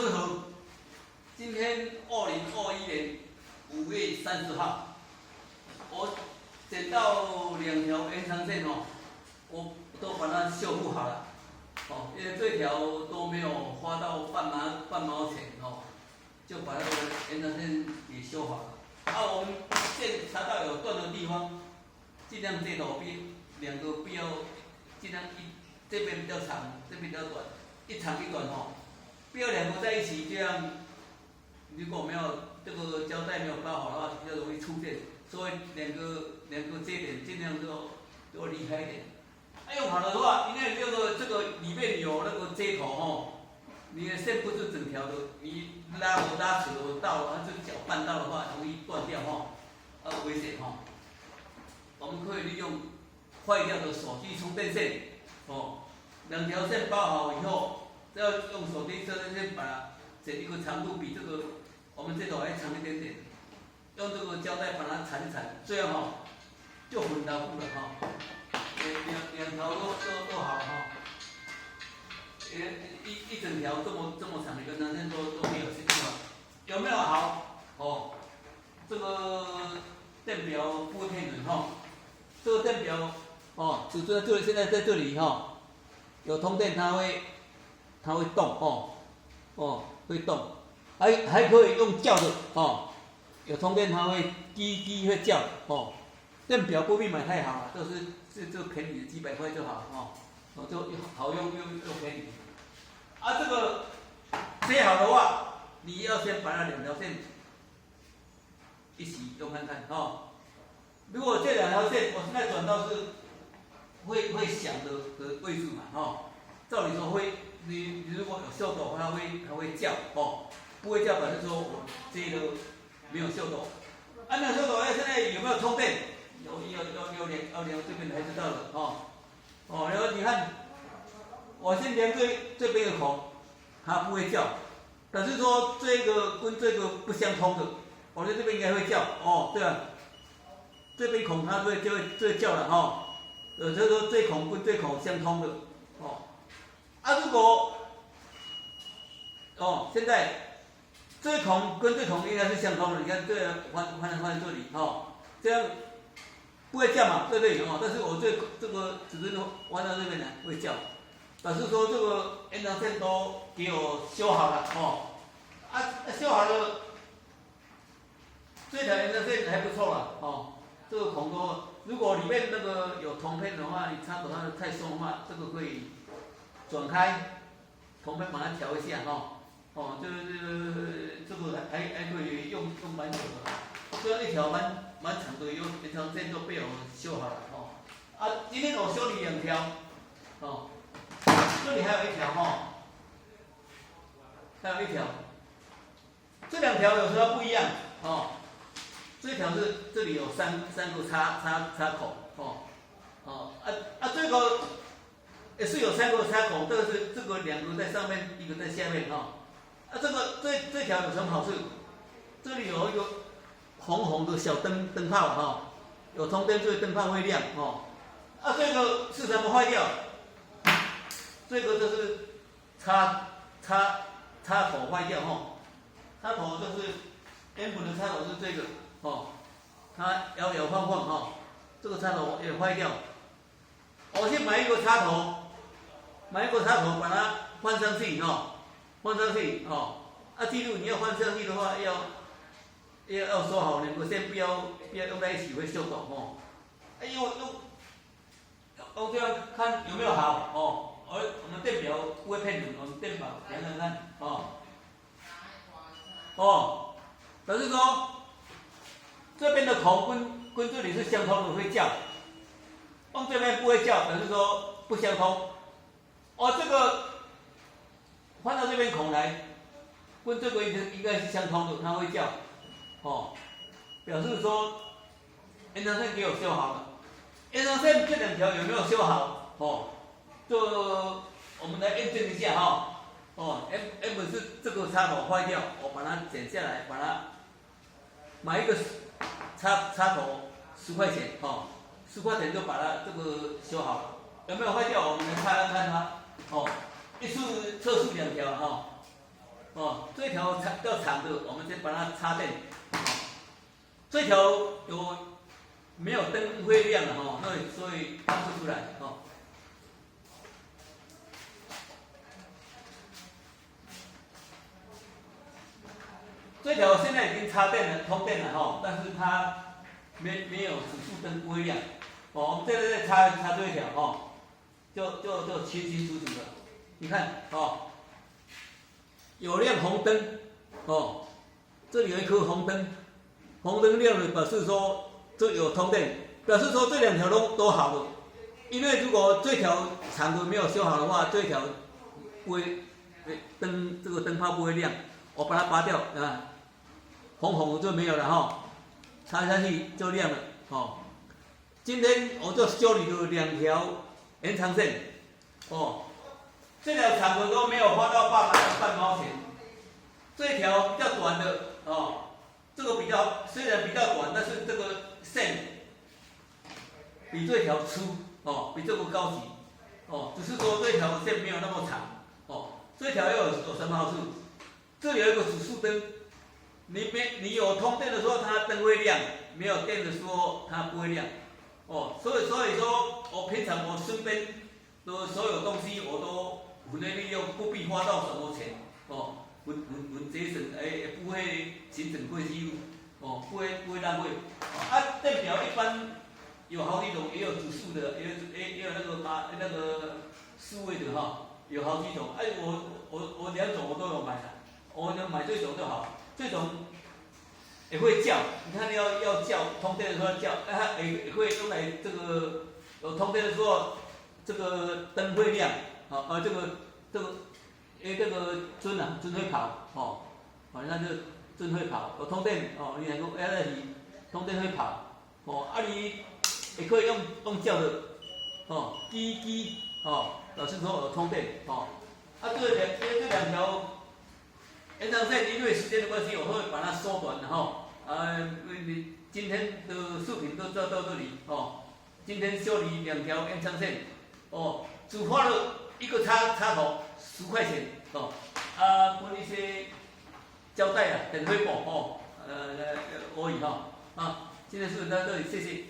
师好，今天2021年5月30号，我捡到2条延长线哦，我都把它修复好了。哦，因为这条都没有花到半毛钱哦，就把那个延长线给修好了。我们线查到有断的地方，尽量接头比2个不要，尽量这边比较长，这边比较短，一长一短哦。不要2个在一起，这样如果没有这个胶带没有包好的话，比较容易触电。所以两个接点尽量都离开一点。用好的话，因为这个里面有那个接头哦，你的线不是整条的，你拉扯到了，这个脚绊到的话，容易断掉哦，危险哦。我们可以利用坏掉的手机充电线哦，2条线包好以后。要用手机充电线把它剪一个长度比这个我们这头还长一点点，用这个胶带把它缠一缠，这样哦就很牢固了哈。两条都好哈，一整条这么长的延长线都没有失去了，有没有好？哦，这个电表不会骗人哈，这个电表哦，只在这里，现在在这里哈，有通电它会动会动，还可以用叫的哦，有充电它会滴会叫哦。电表不必买太好了，这便宜的几百块就好就好用又便宜。这个接好的话，你要先把那2条线一起用看看如果这2条线，我现在转到是会响的位置嘛照理说会。你如果有秀逗，它会叫不会叫表示说我接的没有秀逗。没有秀逗，现在有没有充电？有连这边才知道了然后你看，我先连这边的孔，它不会叫，表示说这个跟这个不相通的，我在这边应该会叫对啊，这边孔它就会叫了就是说这孔跟这孔相通的如果现在这孔跟这孔应该是相通的，你看这个换这里这样不会叫嘛，对不对但是我这个只是换到这边来会叫，表示说这个延长线都给我修好了修好了，这条延长线还不错了这个孔都如果里面那个有铜片的话，你插头它太松的话，这个可以转开，铜片把它调一下这个还可以用蛮久的，这样一条蛮长的延长线都被我修好了今天我修理2条这里还有一条还有一条，这2条有时候不一样这条是这里有三个插口这个也是有3个插口，这个2个在上面，1个在下面这条有什么好处？这里有一个红的小灯泡有充电，所以灯泡会亮这个是什么坏掉？这个就是插头坏掉插头就是M的插头是这个它摇晃这个插头也坏掉。我去买一个插头，把它换上去记住你要换上去的话，要说好2个线不要用在一起会秀逗用这样看有没有好而我们电表不会骗人，我们电表量量看表示说这边的孔跟这里是相通的，会叫。用这边不会叫，表示说不相通这个换到这边孔来，跟这个应该是相通的，它会叫表示说延长线给我修好了。延长线这2条有没有修好这我们来验证一下M 是这个插头坏掉，我把它剪下来，把它买一个插头10块钱10块钱就把它这个修好了，有没有坏掉？我们来看它一次测试2条条比较长的，我们先把它插电。这条有没有灯会亮的哈？所以看不出来哦。这条现在已经插电了，通电了哈，但是它没有指数灯不会亮。哦，我们这个再插这一条哦，就清清楚楚的。你看哦，有亮红灯哦，这里有一颗红灯，红灯亮了表示说这有通电，表示说这两条都好了。因为如果这条长的没有修好的话，这条不会这个灯泡不会亮。我把它拔掉啊。红红的就没有了哈，插下去就亮了哦。今天我就修理了2条延长线哦，这条长的都没有花到半毛钱，这一条比较短的哦，这个虽然比较短，但是这个线比这条粗哦，比这个高级哦，只是说这条线没有那么长哦。这条又有什么好处？这里有一个指数灯。你有通电的时候，它灯会亮；没有电的时候，它不会亮。哦，所以说我平常我身边的所有东西我都分类利用，不必花到什么钱。哦，很节省，不会形成废弃物。哦，不会浪费。啊，电表一般有好几种，也有指数的，也有那个数位的哈，有好几种。我2种我都有买的，我能买这种就好。这种也会叫，你看要叫通电的时候叫，它也会用来这个有通电的时候，这个灯会亮，这个针会跑，哦，那就针会跑，有通电哦，你能够在一起，通电会跑，哦，你也可以用叫的，哦，叽，哦，表示说有通电，哦，这两条。延长线因为时间的关系，我会把它缩短，然后你今天的视频都到这里哦。今天修理2条延长线，哦，只花了一个插头10块钱哦，分一些胶带啊、等灰布哦，而已哈。今天视频到这里，谢谢。